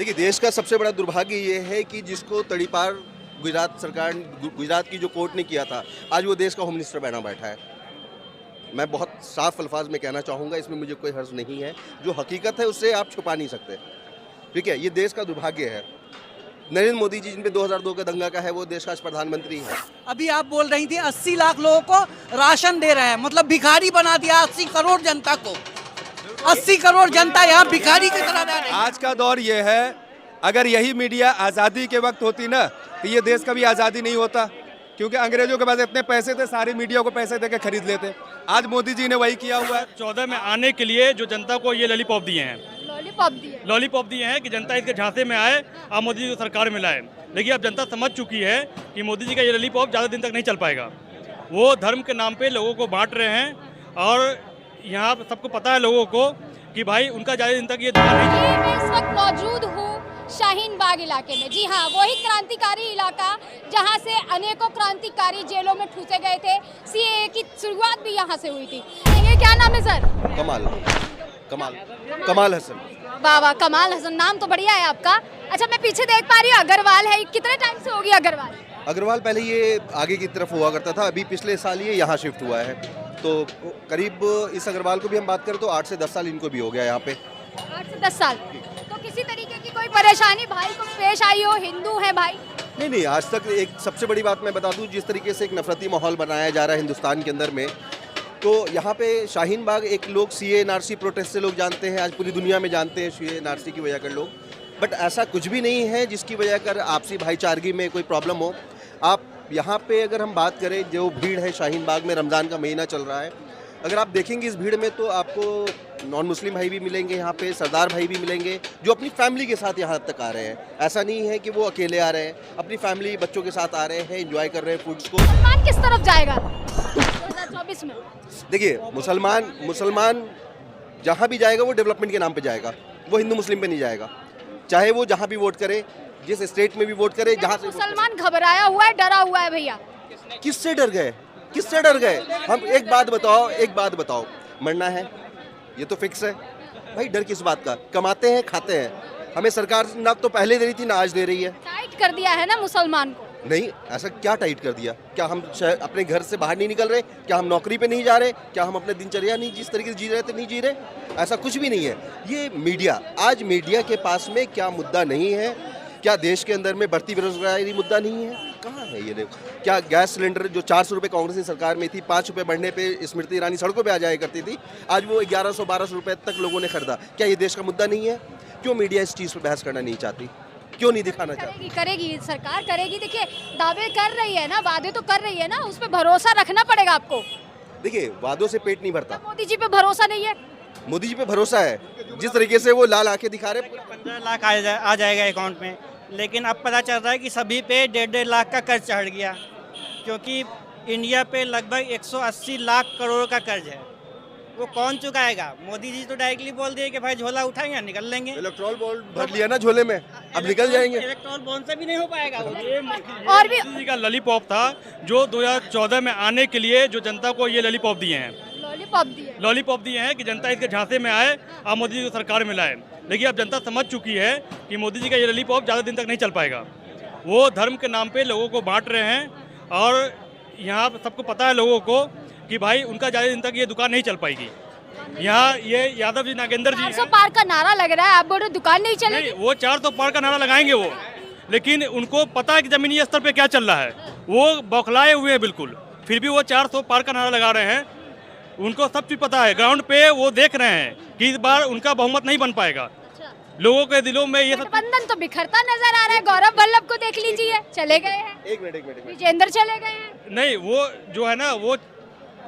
देखिए, देश का सबसे बड़ा दुर्भाग्य ये है कि जिसको तड़ीपार गुजरात सरकार, गुजरात की जो कोर्ट ने किया था, आज वो देश का होम मिनिस्टर बना बैठा है। मैं बहुत साफ अल्फाज में कहना चाहूँगा, इसमें मुझे कोई हर्ज नहीं है। जो हकीकत है उससे आप छुपा नहीं सकते, ठीक है। ये देश का दुर्भाग्य है। नरेंद्र मोदी जी, जिन पे 2002 का दंगा का है, वो देश का आज प्रधानमंत्री है। अभी आप बोल रही थी 80 लाख लोगों को राशन दे रहे हैं, मतलब भिखारी बना दिया 80 करोड़ जनता को। 80 करोड़ जनता यहाँ भिखारी की तरह रह रही है। आज का दौर ये है, अगर यही मीडिया आज़ादी के वक्त होती ना, तो ये देश कभी आज़ादी नहीं होता, क्योंकि अंग्रेजों के पास इतने पैसे थे, सारी मीडिया को पैसे देके खरीद लेते। आज मोदी जी ने वही किया हुआ है। 14 में आने के लिए जो जनता को ये लॉलीपॉप दिए हैं, लॉलीपॉप दिए हैं कि जनता इसके झांसे में आए, आप मोदी जी को सरकार में लाए। लेकिन अब जनता समझ चुकी है कि मोदी जी का ये लॉलीपॉप ज़्यादा दिन तक नहीं चल पाएगा। वो धर्म के नाम पे लोगों को बांट रहे हैं और यहाँ सबको पता है लोगों को कि भाई उनका ज़्यादा दिन तक ये दुकान नहीं चलेगी। मैं इस वक्त मौजूद हूँ शाहीन बाग इलाके में। जी हाँ, वही क्रांतिकारी इलाका जहाँ से अनेकों क्रांतिकारी जेलों में ठूसे गए थे। सीएए की शुरुआत भी यहाँ से हुई थी। ये क्या नाम है सर? कमाल हसन। वाह वाह, कमाल हसन, नाम तो बढ़िया है आपका। अच्छा, मैं पीछे देख पा रही हूँ अग्रवाल है। कितने टाइम से होगी अग्रवाल? अग्रवाल पहले ये आगे की तरफ हुआ करता था, अभी पिछले साल ये यहाँ शिफ्ट हुआ है। तो करीब इस अग्रवाल को भी हम बात करें तो 8 से 10 साल इनको भी हो गया यहाँ पे। 8 से 10 साल। तो किसी तरीके की कोई परेशानी भाई को पेश आई हो? हिंदू है भाई? नहीं, आज तक एक सबसे बड़ी बात मैं बता दूं, जिस तरीके से एक नफरती माहौल बनाया जा रहा है हिंदुस्तान के अंदर में, तो यहाँ पे शाहीन बाग एक लोग सीए एनआरसी प्रोटेस्ट से लोग जानते हैं, आज पूरी दुनिया में जानते हैं सीए एनआरसी की वजह कर लोग। बट ऐसा कुछ भी नहीं है जिसकी वजह कर आपसी भाईचारगी में कोई प्रॉब्लम हो। आप यहाँ पे अगर हम बात करें, जो भीड़ है शाहीन बाग में, रमज़ान का महीना चल रहा है, अगर आप देखेंगे इस भीड़ में तो आपको नॉन मुस्लिम भाई भी मिलेंगे, यहाँ पे सरदार भाई भी मिलेंगे, जो अपनी फैमिली के साथ यहाँ तक आ रहे हैं। ऐसा नहीं है कि वो अकेले आ रहे हैं, अपनी फैमिली बच्चों के साथ आ रहे हैं, एंजॉय कर रहे हैं फूड्स को। मुसलमान किस तरफ जाएगा 2024 में? देखिए, मुसलमान जहाँ भी जाएगा वो डेवलपमेंट के नाम पे जाएगा, वो हिंदू मुस्लिम पे नहीं जाएगा। चाहे वो जहाँ भी वोट करे, जिस स्टेट में भी वोट करे, जहाँ से मुसलमान घबराया हुआ है, डरा हुआ है भैया। किससे डर गए? किससे डर गए? हम एक बात बताओ, मरना है ये तो फिक्स है भाई। डर किस बात का? कमाते हैं, खाते हैं। हमें सरकार ना तो पहले दे रही थी, ना आज दे रही है। टाइट कर दिया है ना मुसलमान को। नहीं, ऐसा क्या टाइट कर दिया? क्या हम अपने घर से बाहर नहीं निकल रहे? क्या हम नौकरी पे नहीं जा रहे? क्या हम अपने दिनचर्या नहीं जिस तरीके से जी रहे थे नहीं जी रहे? ऐसा कुछ भी नहीं है। ये मीडिया, आज मीडिया के पास में क्या मुद्दा नहीं है? क्या देश के अंदर में बढ़ती बेरोजगारी मुद्दा नहीं है? कहाँ है ये? देखो, क्या गैस सिलेंडर जो 400 रुपये कांग्रेस की सरकार में थी, 5 रुपये बढ़ने पे स्मृति ईरानी सड़कों पे आ जाया करती थी, आज वो 1100-1200 रुपये तक लोगों ने खरीदा। क्या ये देश का मुद्दा नहीं है? क्यों मीडिया इस चीज़ पर बहस करना नहीं चाहती? क्यों नहीं दिखाना चाहती? करेगी सरकार, करेगी। देखिए, दावे कर रही है ना, वादे तो कर रही है ना, उस पर भरोसा रखना पड़ेगा आपको। देखिए, वादों से पेट नहीं भरता। मोदी जी पे भरोसा नहीं है? मोदी जी पे भरोसा है। जिस तरीके से वो लाल आंखें दिखा रहे, 15 लाख आ जाएगा अकाउंट में, लेकिन अब पता चल रहा है कि सभी पे 1.5 लाख का कर्ज चढ़ गया, क्योंकि इंडिया पे लगभग 180 लाख करोड़ का कर्ज है। वो कौन चुकाएगा? मोदी जी तो डायरेक्टली बोल दिए कि भाई झोला उठाएंगे, निकल लेंगे। इलेक्ट्रॉल बॉन्ड भर लिया ना झोले में, अब निकल जाएंगे। इलेक्ट्रॉल बॉन्ड से भी नहीं हो पाएगा। और भी मोदी जी का लॉलीपॉप था जो 2014 में आने के लिए जो जनता को ये लॉलीपॉप दिए हैं, लॉलीपॉप दिए हैं कि जनता इसके झांसे में आए, आप मोदी जी को सरकार में लाए। लेकिन अब जनता समझ चुकी है कि मोदी जी का ये लॉलीपॉप ज़्यादा दिन तक नहीं चल पाएगा। वो धर्म के नाम पे लोगों को बांट रहे हैं और यहाँ सबको पता है लोगों को कि भाई उनका ज़्यादा दिन तक ये दुकान नहीं चल पाएगी। यहाँ ये यादव जी, नागेंद्र जी 400 पार का नारा लग रहा है, आप बोल रहे दुकान नहीं चलेगी? नहीं, वो 400 पार का नारा लगाएंगे वो, लेकिन उनको पता है कि जमीनी स्तर पे क्या चल रहा है। वो बौखलाए हुए हैं बिल्कुल, फिर भी वो 400 पार का नारा लगा रहे हैं। उनको सब चीज़ पता है, ग्राउंड पे वो देख रहे हैं कि इस बार उनका बहुमत नहीं बन पाएगा। लोगों के दिलों में ये गठबंधन तो बिखरता नजर आ रहा है। गौरव वल्लभ को देख लीजिए, चले गए हैं। एक मिनट। विजेंद्र चले गए हैं। नहीं, वो जो है ना, वो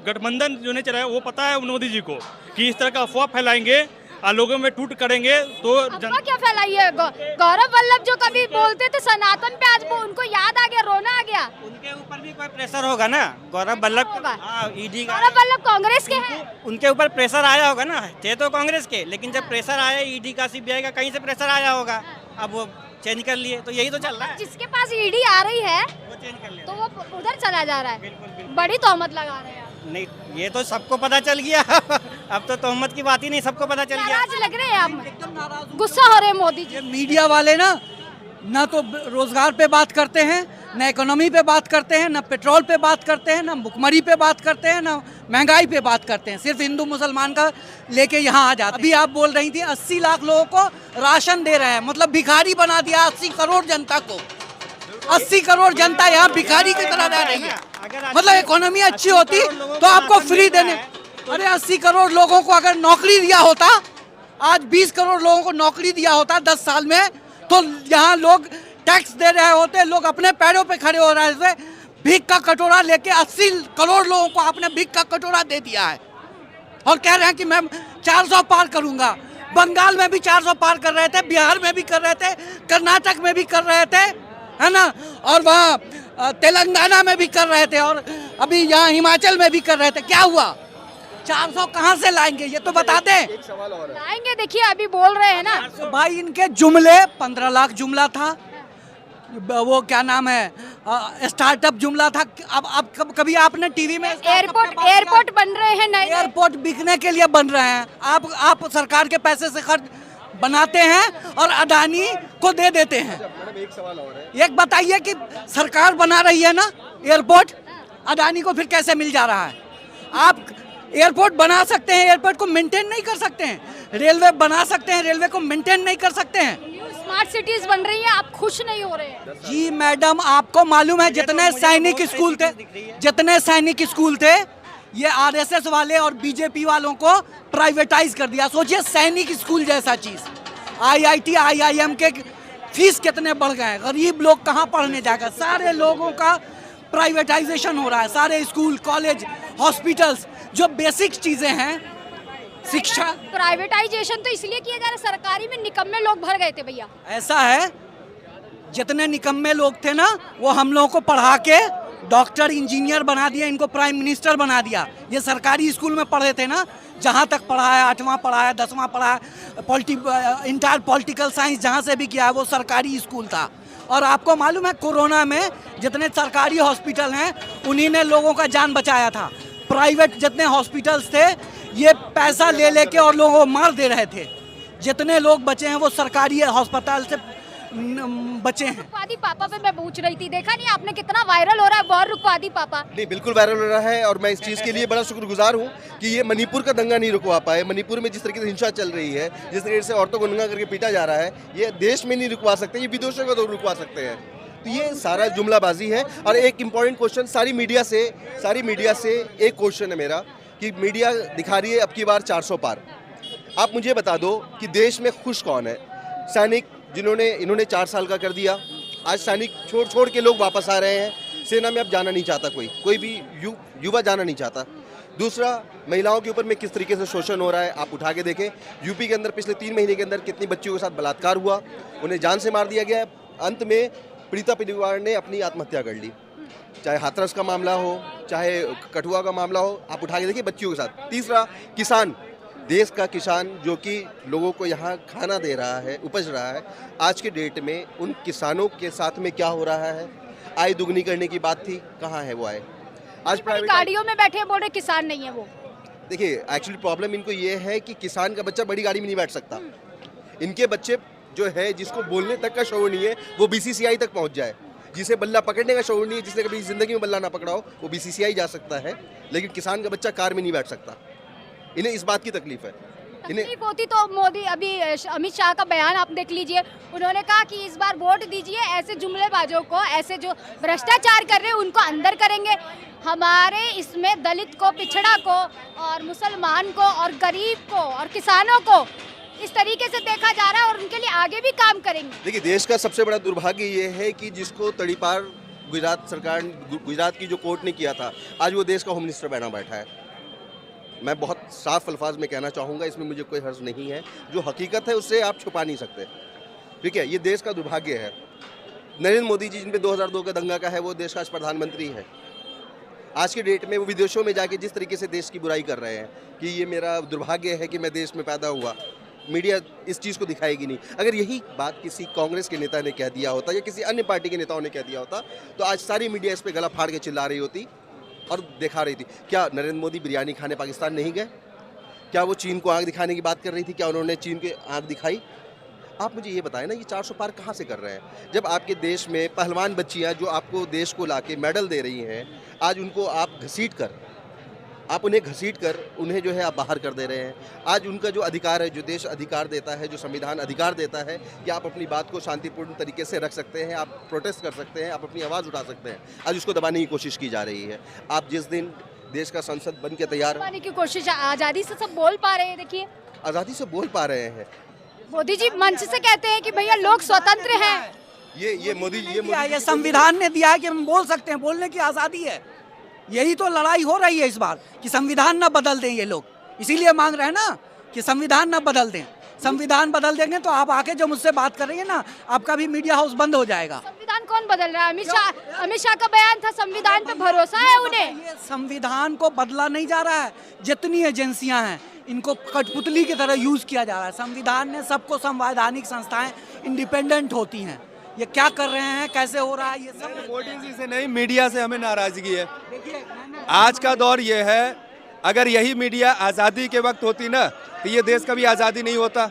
गठबंधन जो नहीं चलाया, वो पता है मोदी जी को कि इस तरह का अफवाह फैलाएंगे और लोगों में टूट करेंगे तो अफवाह क्या फैलाई है? गौरव वल्लभ जो कभी बोलते थे सनातन पे, आज वो उनको याद आ गया, रोना आ गया। उनके ऊपर भी कोई प्रेशर होगा ना, गौरव वल्लभ होगा। ईडी का। गौरव वल्लभ कांग्रेस के हैं, उनके ऊपर प्रेशर आया होगा ना, थे तो कांग्रेस के, लेकिन जब प्रेशर आया ईडी का, सीबीआई का, कहीं से प्रेशर आया होगा, अब वो चेंज कर लिए, तो यही तो चल रहा है। जिसके पास ईडी आ रही है वो चेंज कर लिए तो वो उधर चला जा रहा है। बिल्कुल। बड़ी तोहमत लगा रहे हैं आप। नहीं, ये तो सबको पता चल गया अब तो तोहमत की बात ही नहीं, सबको पता चल गया। नाराज लग रहे हैं आप, गुस्सा हो रहे हैं मोदी जी। ये मीडिया वाले ना तो रोजगार पे बात करते हैं, ना इकोनॉमी पे बात करते हैं, ना पेट्रोल पे बात करते हैं, ना भुखमरी पे बात करते हैं, ना महंगाई पे बात करते हैं। सिर्फ हिंदू मुसलमान का लेके यहाँ आ जाते हैं। अभी आप बोल रही थी 80 लाख लोगों को राशन दे रहे हैं, मतलब भिखारी बना दिया 80 करोड़ जनता को। 80 करोड़ जनता यहाँ भिखारी की तरह रह रही है। मतलब इकोनॉमी अच्छी होती तो आपको फ्री देने, अरे 80 करोड़ लोगों को अगर नौकरी दिया होता, आज 20 करोड़ लोगों को नौकरी दिया होता 10 साल में, तो यहाँ लोग टैक्स दे रहे होते, लोग अपने पैरों पे खड़े हो रहे थे। भीख का कटोरा लेके 80 करोड़ लोगों को आपने भीख का कटोरा दे दिया है और कह रहे हैं कि मैं 400 पार करूंगा। बंगाल में भी 400 पार कर रहे थे, बिहार में भी कर रहे थे, कर्नाटक में भी कर रहे थे, है ना, और वहाँ तेलंगाना में भी कर रहे थे, और अभी यहाँ हिमाचल में भी कर रहे थे। क्या हुआ? 400 कहाँ से लाएंगे ये तो बता दें। एक सवाल और है। लाएंगे, देखिए अभी बोल रहे हैं ना। तो भाई इनके जुमले 15 लाख जुमला था, वो क्या नाम है, स्टार्टअप जुमला था। अब कभी आपने टीवी में एयरपोर्ट बन रहे हैं नए, एयरपोर्ट बिकने के लिए बन रहे हैं। आप सरकार के पैसे से खर्च बनाते हैं और अडानी को दे देते हैं। मैडम एक सवाल और है। एक बताइए कि सरकार बना रही है ना एयरपोर्ट, अडानी को फिर कैसे मिल जा रहा है? आप एयरपोर्ट बना सकते हैं, एयरपोर्ट को मेंटेन नहीं कर सकते हैं। रेलवे बना सकते हैं, रेलवे को मेंटेन नहीं कर सकते हैं। स्मार्ट सिटीज बन रही है, आप खुश नहीं हो रहे हैं? जी मैडम, आपको मालूम है जितने सैनिक स्कूल थे, ये आरएसएस वाले और बीजेपी वालों को प्राइवेटाइज कर दिया। सोचिए सैनिक स्कूल जैसा चीज, आईआईटी आईआईएम के फीस कितने बढ़ गए, गरीब लोग कहाँ पढ़ने जाएगा? सारे लोगों का प्राइवेटाइजेशन हो रहा है, सारे स्कूल कॉलेज हॉस्पिटल्स, जो बेसिक चीजें हैं, शिक्षा। प्राइवेटाइजेशन तो इसलिए किया जा रहा है, सरकारी में निकम्मे लोग भर गए थे भैया। ऐसा है, जितने निकम्मे लोग थे ना, वो हम लोगों को पढ़ा के डॉक्टर इंजीनियर बना दिया, इनको प्राइम मिनिस्टर बना दिया। ये सरकारी स्कूल में पढ़े थे ना, जहाँ तक पढ़ा है, 8वां पढ़ा है, 10वां पढ़ा है, इंटायर पॉलिटिकल साइंस जहाँ से भी किया है, वो सरकारी स्कूल था। और आपको मालूम है कोरोना में जितने सरकारी हॉस्पिटल हैं, उन्हीं ने लोगों का जान बचाया था। प्राइवेट जितने हॉस्पिटल्स थे, ये पैसा ले लेके और लोगों को मार दे रहे थे। जितने लोग बचे हैं वो सरकारी अस्पताल से बचे हैं। रुकवादी पापा पे मैं पूछ रही थी, देखा नहीं आपने कितना वायरल हो रहा है वॉर रुकवादी पापा? नहीं, बिल्कुल वायरल हो रहा है और मैं इस चीज़ के लिए बड़ा शुक्रगुजार हूँ कि ये मणिपुर का दंगा नहीं रुकवा पाए। मणिपुर में जिस तरीके से हिंसा चल रही है, जिस तरीके से औरतों को नंगा करके पीटा जा रहा है, ये देश में नहीं रुकवा सकते, ये विदेशों को तो रुकवा सकते हैं। तो ये सारा जुमलाबाजी है। और एक इम्पॉर्टेंट क्वेश्चन सारी मीडिया से एक क्वेश्चन है मेरा कि मीडिया दिखा रही है अब की बार 400 पार। आप मुझे बता दो कि देश में खुश कौन है? सैनिक इन्होंने 4 साल का कर दिया, आज सैनिक छोड़ के लोग वापस आ रहे हैं। सेना में अब जाना नहीं चाहता कोई भी युवा जाना नहीं चाहता। दूसरा, महिलाओं के ऊपर में किस तरीके से शोषण हो रहा है आप उठा के देखें। यूपी के अंदर पिछले 3 महीने के अंदर कितनी बच्चियों के साथ बलात्कार हुआ, उन्हें जान से मार दिया गया। अंत में पीड़िता परिवार ने अपनी आत्महत्या कर ली। चाहे हाथरस का मामला हो, चाहे कठुआ का मामला हो, आप उठा के देखिए बच्चियों के साथ। तीसरा, किसान, देश का किसान जो कि लोगों को यहाँ खाना दे रहा है, उपज रहा है, आज के डेट में उन किसानों के साथ में क्या हो रहा है? आय दुगनी करने की बात थी, कहाँ है वो आय? आज प्राइवेट गाड़ियों में बैठे बोल रहे किसान नहीं है वो। देखिए, एक्चुअली प्रॉब्लम इनको ये है कि किसान का बच्चा बड़ी गाड़ी में नहीं बैठ सकता। इनके बच्चे जो है, जिसको बोलने तक का शौर नहीं है, वो बीसीसीआई तक पहुँच जाए। जिसे बल्ला पकड़ने का शौर नहीं है, जिसने कभी जिंदगी में बल्ला ना पकड़ा हो, वो बीसीसीआई जा सकता है, लेकिन किसान का बच्चा कार में नहीं बैठ सकता। इन्हें इस बात की तकलीफ है। तकलीफ होती तो मोदी, अभी अमित शाह का बयान आप देख लीजिए, उन्होंने कहा कि इस बार वोट दीजिए, ऐसे जुमलेबाजों को, ऐसे जो भ्रष्टाचार कर रहे हैं उनको अंदर करेंगे। हमारे इसमें दलित को, पिछड़ा को और मुसलमान को और गरीब को और किसानों को इस तरीके से देखा जा रहा है और उनके लिए आगे भी काम करेंगे। देखिए, देश का सबसे बड़ा दुर्भाग्य ये है कि जिसको तड़ीपार गुजरात की जो कोर्ट ने किया था, आज वो देश का होम मिनिस्टर बना बैठा है। मैं बहुत साफ अल्फाज में कहना चाहूँगा, इसमें मुझे कोई हर्ज नहीं है। जो हकीकत है उससे आप छुपा नहीं सकते, ठीक है? ये देश का दुर्भाग्य है। नरेंद्र मोदी जी, जिन पे 2002 का दंगा का है, वो देश का आज प्रधानमंत्री है। आज के डेट में वो विदेशों में जाके जिस तरीके से देश की बुराई कर रहे हैं कि ये मेरा दुर्भाग्य है कि मैं देश में पैदा हुआ, मीडिया इस चीज़ को दिखाएगी नहीं। अगर यही बात किसी कांग्रेस के नेता ने कह दिया होता या किसी अन्य पार्टी के नेताओं ने कह दिया होता, तो आज सारी मीडिया इस पर गला फाड़ के चिल्ला रही होती और दिखा रही थी। क्या नरेंद्र मोदी बिरयानी खाने पाकिस्तान नहीं गए? क्या वो चीन को आंख दिखाने की बात कर रही थी? क्या उन्होंने चीन के आंख दिखाई? आप मुझे ये बताएं ना, ये 400 पार कहाँ से कर रहे हैं? जब आपके देश में पहलवान बच्चियाँ जो आपको देश को लाके मेडल दे रही हैं, आज उनको आप घसीट कर उन्हें जो है आप बाहर कर दे रहे हैं। आज उनका जो अधिकार है, जो देश अधिकार देता है, जो संविधान अधिकार देता है कि आप अपनी बात को शांतिपूर्ण तरीके से रख सकते हैं, आप प्रोटेस्ट कर सकते हैं, आप अपनी आवाज़ उठा सकते हैं, आज उसको दबाने की कोशिश की जा रही है। आप जिस दिन देश का संसद बन के तैयार दबाने की कोशिश, आज़ादी से सब बोल पा रहे हैं। देखिए आज़ादी से बोल पा रहे हैं। मोदी जी मंच से कहते हैं कि भैया लोग स्वतंत्र हैं। ये मोदी ये संविधान ने दिया है कि हम बोल सकते हैं, बोलने की आज़ादी है। यही तो लड़ाई हो रही है इस बार कि संविधान ना बदल दें ये लोग, इसीलिए मांग रहे हैं ना कि संविधान ना बदल दें। संविधान बदल देंगे तो आप आके जो मुझसे बात करेंगे ना, आपका भी मीडिया हाउस बंद हो जाएगा। संविधान कौन बदल रहा है? अमित शाह का बयान था, संविधान पे भरोसा है उन्हें। ये संविधान को बदला नहीं जा रहा है। जितनी एजेंसियां हैं इनको कठपुतली की तरह यूज किया जा रहा है। संविधान ने सबको, संवैधानिक संस्थाएं इंडिपेंडेंट होती हैं। ये क्या कर रहे हैं, कैसे हो रहा है, ये सब मोदी जी से नहीं, मीडिया से हमें नाराजगी है। आज का दौर ये है, अगर यही मीडिया आज़ादी के वक्त होती ना तो ये देश कभी आज़ादी नहीं होता,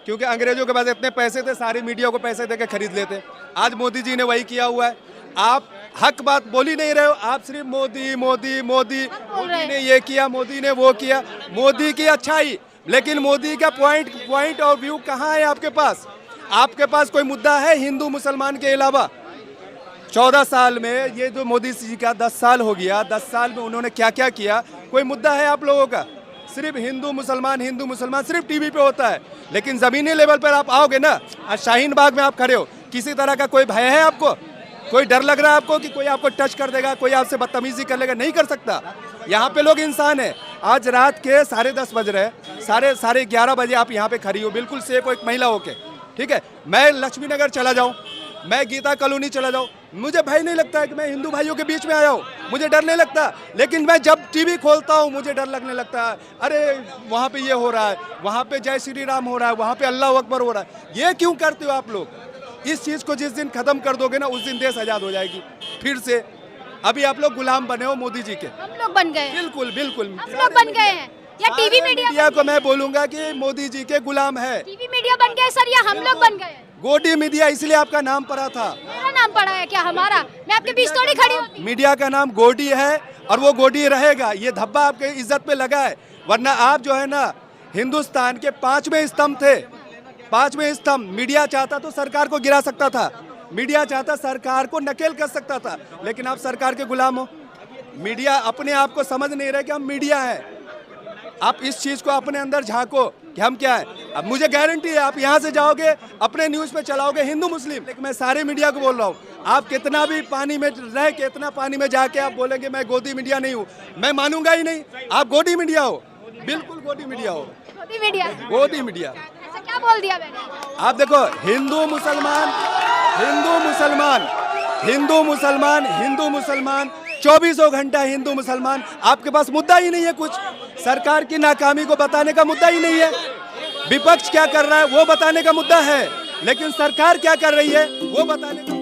क्योंकि अंग्रेजों के पास इतने पैसे थे, सारी मीडिया को पैसे देके खरीद लेते। आज मोदी जी ने वही किया हुआ है। आप हक बात बोल ही नहीं रहे हो, आप सिर्फ मोदी मोदी मोदी, मोदी ने ये किया, मोदी ने वो किया, मोदी की अच्छाई, लेकिन मोदी का पॉइंट ऑफ व्यू कहाँ है आपके पास? आपके पास कोई मुद्दा है हिंदू मुसलमान के अलावा? 14 साल में ये जो मोदी जी का 10 साल हो गया, 10 साल में उन्होंने क्या क्या किया? कोई मुद्दा है आप लोगों का? सिर्फ हिंदू मुसलमान सिर्फ टीवी पे होता है, लेकिन ज़मीनी लेवल पर आप आओगे ना, आज शाहीन बाग में आप खड़े हो, किसी तरह का कोई भय है आपको? कोई डर लग रहा है आपको कि कोई आपको टच कर देगा, कोई आपसे बदतमीजी कर लेगा? नहीं कर सकता। यहाँ पे लोग इंसान है। आज रात के 10:30 बज रहे, साढ़े 11 बजे आप यहाँ पे खड़ी हो, बिल्कुल सेफ हो, एक महिला होके, ठीक है? मैं लक्ष्मी नगर चला जाऊँ, मैं गीता कॉलोनी चला जाऊँ, मुझे भय नहीं लगता है कि मैं हिंदू भाइयों के बीच में आया हूँ, मुझे डर नहीं लगता। लेकिन मैं जब टीवी खोलता हूँ मुझे डर लगने लगता है। अरे वहाँ पे ये हो रहा है, वहाँ पे जय श्री राम हो रहा है, वहाँ पे अल्लाह अकबर हो रहा है। ये क्यों करते हो आप लोग? इस चीज़ को जिस दिन खत्म कर दोगे ना, उस दिन देश आज़ाद हो जाएगी फिर से। अभी आप लोग गुलाम बने हो मोदी जी के। हम लोग बन गए, बिल्कुल बिल्कुल हम लोग बन गए हैं। या टीवी मीडिया को मैं बोलूंगा कि मोदी जी के गुलाम है। टीवी मीडिया बन गए सर, या हम लोग बन गए? गोडी मीडिया इसलिए आपका नाम पड़ा था। मेरा नाम पड़ा है क्या? हमारा? मैं आपके बीच थोड़ी खड़ी होती। मीडिया का नाम गोडी है और वो गोडी रहेगा। ये धब्बा आपके इज्जत पे लगा है, वरना आप जो है ना हिंदुस्तान के 5वें स्तंभ थे। 5वें स्तंभ। मीडिया चाहता तो सरकार को गिरा सकता था, मीडिया चाहता सरकार को नकेल कर सकता था, लेकिन आप सरकार के गुलाम हो। मीडिया अपने आप को समझ नहीं रहे कि हम मीडिया है। आप इस चीज़ को अपने अंदर झांको कि हम क्या है। अब मुझे गारंटी है आप यहाँ से जाओगे, अपने न्यूज़ पे चलाओगे हिंदू मुस्लिम, लेकिन मैं सारे मीडिया को बोल रहा हूँ, आप कितना भी पानी में रह के, इतना पानी में जाके आप बोलेंगे मैं गोदी मीडिया नहीं हूँ, मैं मानूंगा ही नहीं। आप गोदी मीडिया हो, बिल्कुल गोदी मीडिया हो। गोदी मीडिया? गोदी मीडिया। ऐसा क्या बोल दिया मैंने? आप देखो, हिंदू मुसलमान 24 घंटा हिंदू मुसलमान। आपके पास मुद्दा ही नहीं है कुछ, सरकार की नाकामी को बताने का मुद्दा ही नहीं है। विपक्ष क्या कर रहा है वो बताने का मुद्दा है, लेकिन सरकार क्या कर रही है वो बताने का